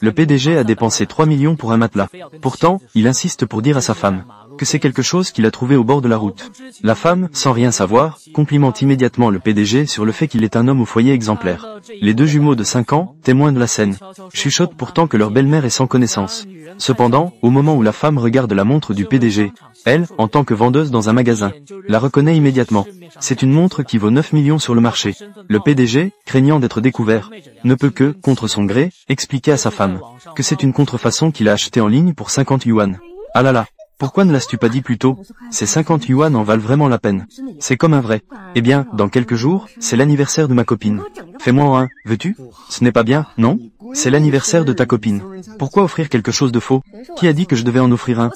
Le PDG a dépensé 3 millions pour un matelas. Pourtant, il insiste pour dire à sa femme que c'est quelque chose qu'il a trouvé au bord de la route. La femme, sans rien savoir, complimente immédiatement le PDG sur le fait qu'il est un homme au foyer exemplaire. Les deux jumeaux de 5 ans, témoins de la scène, chuchotent pourtant que leur belle-mère est sans connaissance. Cependant, au moment où la femme regarde la montre du PDG, elle, en tant que vendeuse dans un magasin, la reconnaît immédiatement. C'est une montre qui vaut 9 millions sur le marché. Le PDG, craignant d'être découvert, ne peut que, contre son gré, expliquer à sa femme que c'est une contrefaçon qu'il a achetée en ligne pour 50 yuan. Ah là là, pourquoi ne l'as-tu pas dit plus tôt? Ces 50 yuan en valent vraiment la peine. C'est comme un vrai. Eh bien, dans quelques jours, c'est l'anniversaire de ma copine. Fais-moi un, veux-tu? Ce n'est pas bien, non? C'est l'anniversaire de ta copine. Pourquoi offrir quelque chose de faux? Qui a dit que je devais en offrir un?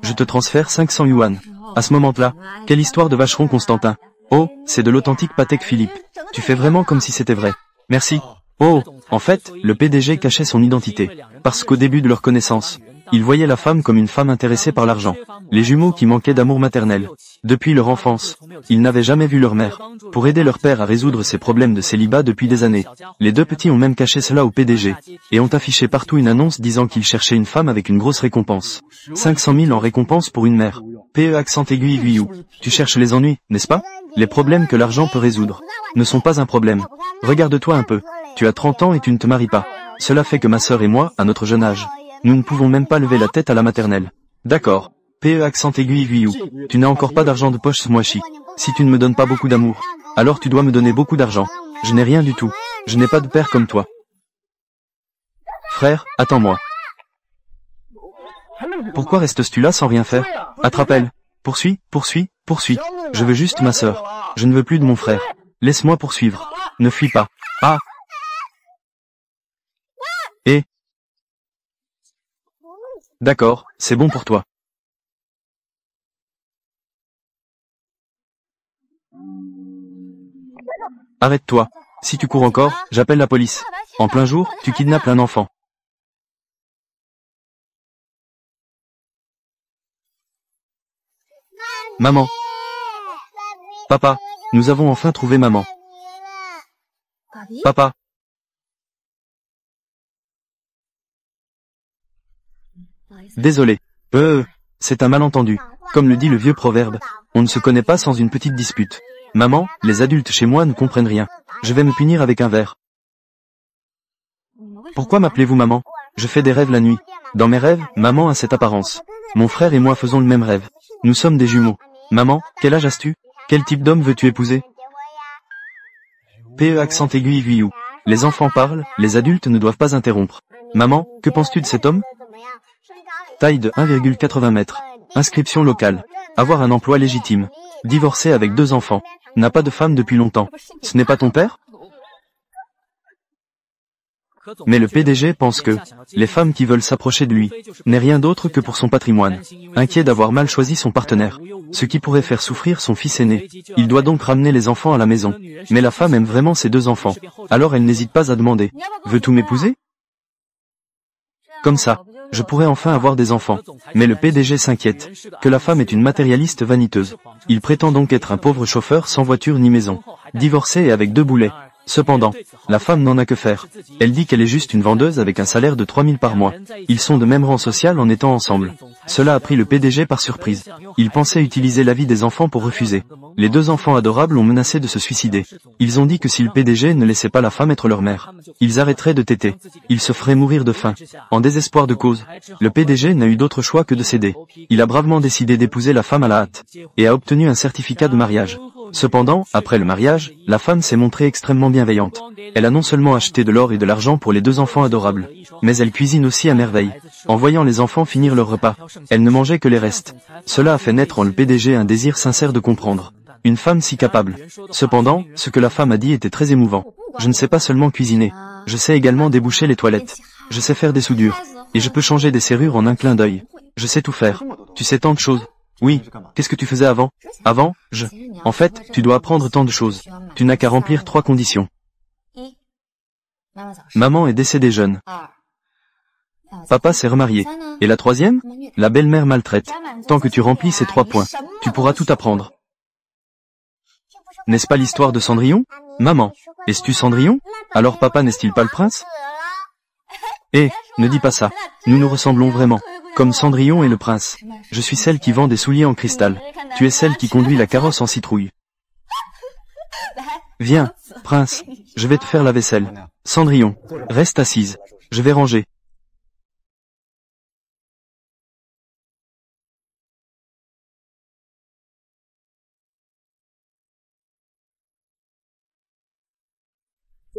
Je te transfère 500 yuan. À ce moment-là, quelle histoire de vacheron Constantin. Oh, c'est de l'authentique Patek Philippe. Tu fais vraiment comme si c'était vrai. Merci. Oh, en fait, le PDG cachait son identité. Parce qu'au début de leur connaissance, il voyait la femme comme une femme intéressée par l'argent. Les jumeaux qui manquaient d'amour maternel. Depuis leur enfance, ils n'avaient jamais vu leur mère. Pour aider leur père à résoudre ses problèmes de célibat depuis des années, les deux petits ont même caché cela au PDG, et ont affiché partout une annonce disant qu'ils cherchaient une femme avec une grosse récompense. 500 000 en récompense pour une mère. PE accent aigu aiguillou. Tu cherches les ennuis, n'est-ce pas? Les problèmes que l'argent peut résoudre ne sont pas un problème. Regarde-toi un peu. Tu as 30 ans et tu ne te maries pas. Cela fait que ma sœur et moi, à notre jeune âge, nous ne pouvons même pas lever la tête à la maternelle. D'accord. PE accent aigu aiguillou. Tu n'as encore pas d'argent de poche ce mois-ci. Si tu ne me donnes pas beaucoup d'amour, alors tu dois me donner beaucoup d'argent. Je n'ai rien du tout. Je n'ai pas de père comme toi. Frère, attends-moi. Pourquoi restes-tu là sans rien faire? Attrape-elle. Poursuis, poursuis, poursuis. Je veux juste ma sœur. Je ne veux plus de mon frère. Laisse-moi poursuivre. Ne fuis pas. Ah! Et? D'accord, c'est bon pour toi. Arrête-toi. Si tu cours encore, j'appelle la police. En plein jour, tu kidnappes un enfant. Maman. Papa, nous avons enfin trouvé maman. Papa. Désolé. C'est un malentendu. Comme le dit le vieux proverbe, on ne se connaît pas sans une petite dispute. Maman, les adultes chez moi ne comprennent rien. Je vais me punir avec un verre. Pourquoi m'appelez-vous maman? Je fais des rêves la nuit. Dans mes rêves, maman a cette apparence. Mon frère et moi faisons le même rêve. Nous sommes des jumeaux. Maman, quel âge as-tu? Quel type d'homme veux-tu épouser? PE accent aigu aiguillou. Les enfants parlent, les adultes ne doivent pas interrompre. Maman, que penses-tu de cet homme? Taille de 1,80 m. Inscription locale. Avoir un emploi légitime. Divorcé avec 2 enfants. N'a pas de femme depuis longtemps. Ce n'est pas ton père? Mais le PDG pense que les femmes qui veulent s'approcher de lui n'est rien d'autre que pour son patrimoine, inquiet d'avoir mal choisi son partenaire, ce qui pourrait faire souffrir son fils aîné. Il doit donc ramener les enfants à la maison. Mais la femme aime vraiment ses 2 enfants. Alors elle n'hésite pas à demander « Veux-tu m'épouser ?» Comme ça, je pourrais enfin avoir des enfants. Mais le PDG s'inquiète que la femme est une matérialiste vaniteuse. Il prétend donc être un pauvre chauffeur sans voiture ni maison, divorcé et avec 2 boulets. Cependant, la femme n'en a que faire. Elle dit qu'elle est juste une vendeuse avec un salaire de 3 000 par mois. Ils sont de même rang social en étant ensemble. Cela a pris le PDG par surprise. Il pensait utiliser la vie des enfants pour refuser. Les 2 enfants adorables ont menacé de se suicider. Ils ont dit que si le PDG ne laissait pas la femme être leur mère, ils arrêteraient de téter. Ils se feraient mourir de faim. En désespoir de cause, le PDG n'a eu d'autre choix que de céder. Il a bravement décidé d'épouser la femme à la hâte, et a obtenu un certificat de mariage. Cependant, après le mariage, la femme s'est montrée extrêmement bienveillante. Elle a non seulement acheté de l'or et de l'argent pour les 2 enfants adorables, mais elle cuisine aussi à merveille. En voyant les enfants finir leur repas, elle ne mangeait que les restes. Cela a fait naître en le PDG un désir sincère de comprendre. Une femme si capable. Cependant, ce que la femme a dit était très émouvant. Je ne sais pas seulement cuisiner. Je sais également déboucher les toilettes. Je sais faire des soudures. Et je peux changer des serrures en un clin d'œil. Je sais tout faire. Tu sais tant de choses. Oui. Qu'est-ce que tu faisais avant? Avant, En fait, tu dois apprendre tant de choses. Tu n'as qu'à remplir 3 conditions. Maman est décédée jeune. Papa s'est remarié. Et la 3e? La belle-mère maltraite. Tant que tu remplis ces 3 points, tu pourras tout apprendre. N'est-ce pas l'histoire de Cendrillon? Maman, es-tu Cendrillon? Alors papa n'est-il pas le prince? Ne dis pas ça. Nous nous ressemblons vraiment. Comme Cendrillon et le prince. Je suis celle qui vend des souliers en cristal. Tu es celle qui conduit la carrosse en citrouille. Viens, prince. Je vais te faire la vaisselle. Cendrillon, reste assise. Je vais ranger.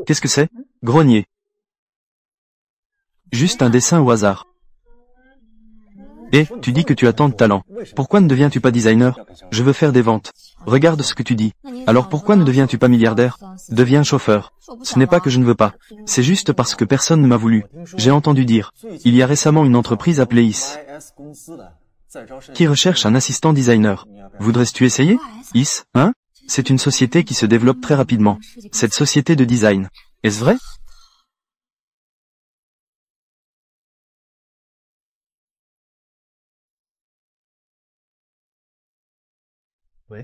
Qu'est-ce que c'est? Grenier. Juste un dessin au hasard. Tu dis que tu as tant de talent. Pourquoi ne deviens-tu pas designer? Je veux faire des ventes. Regarde ce que tu dis. Alors pourquoi ne deviens-tu pas milliardaire? Deviens chauffeur. Ce n'est pas que je ne veux pas. C'est juste parce que personne ne m'a voulu. J'ai entendu dire. Il y a récemment une entreprise appelée IS qui recherche un assistant designer. Voudrais-tu essayer? IS, hein? C'est une société qui se développe très rapidement. Cette société de design. Est-ce vrai?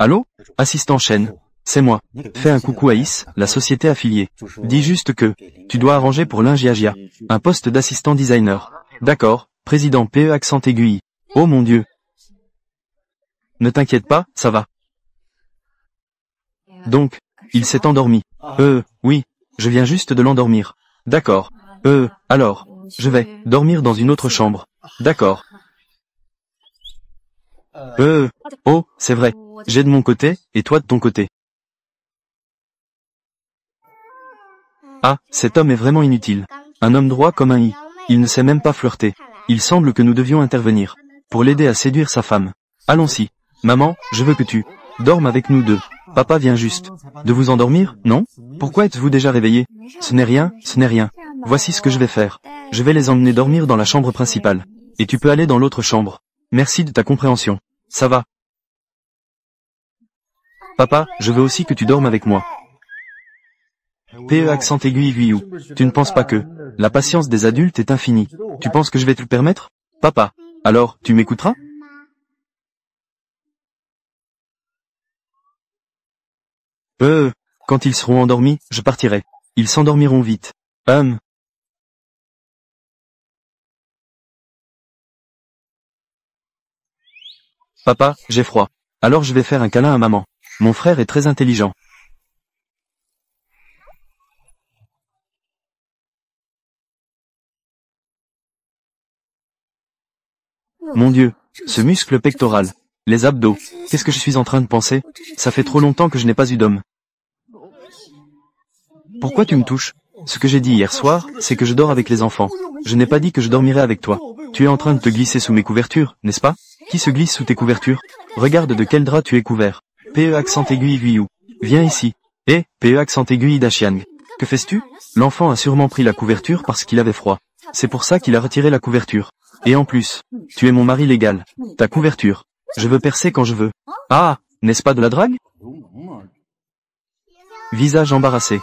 Allô? Assistant chaîne. C'est moi. Fais un coucou à IS, la société affiliée. Dis juste que tu dois arranger pour l'Ingiagia un poste d'assistant designer. D'accord, président PE accent aiguille. Oh mon Dieu. Ne t'inquiète pas, ça va. Donc, il s'est endormi. Oui, je viens juste de l'endormir. D'accord. Alors, je vais dormir dans une autre chambre. D'accord. Oh, c'est vrai. J'ai de mon côté, et toi de ton côté. Ah, cet homme est vraiment inutile. Un homme droit comme un i. Il ne sait même pas flirter. Il semble que nous devions intervenir. Pour l'aider à séduire sa femme. Allons-y. Maman, je veux que tu dormes avec nous deux. Papa vient juste de vous endormir, non? Pourquoi êtes-vous déjà réveillé? Ce n'est rien, ce n'est rien. Voici ce que je vais faire. Je vais les emmener dormir dans la chambre principale. Et tu peux aller dans l'autre chambre. Merci de ta compréhension. Ça va. Papa, je veux aussi que tu dormes avec moi. PE accent aigu aiguillou. Tu ne penses pas que la patience des adultes est infinie. Tu penses que je vais te le permettre? Papa. Alors, tu m'écouteras? Quand ils seront endormis, je partirai. Ils s'endormiront vite. Papa, j'ai froid. Alors je vais faire un câlin à maman. Mon frère est très intelligent. Mon Dieu, ce muscle pectoral. Les abdos. Qu'est-ce que je suis en train de penser? Ça fait trop longtemps que je n'ai pas eu d'homme. Pourquoi tu me touches? Ce que j'ai dit hier soir, c'est que je dors avec les enfants. Je n'ai pas dit que je dormirais avec toi. Tu es en train de te glisser sous mes couvertures, n'est-ce pas? Qui se glisse sous tes couvertures? Regarde de quel drap tu es couvert. PE accent aigu aiguillou. Viens ici. PE accent aigu dachiang. Que fais-tu? L'enfant a sûrement pris la couverture parce qu'il avait froid. C'est pour ça qu'il a retiré la couverture. Et en plus, tu es mon mari légal. Ta couverture. Je veux percer quand je veux. Ah, n'est-ce pas de la drague? Visage embarrassé.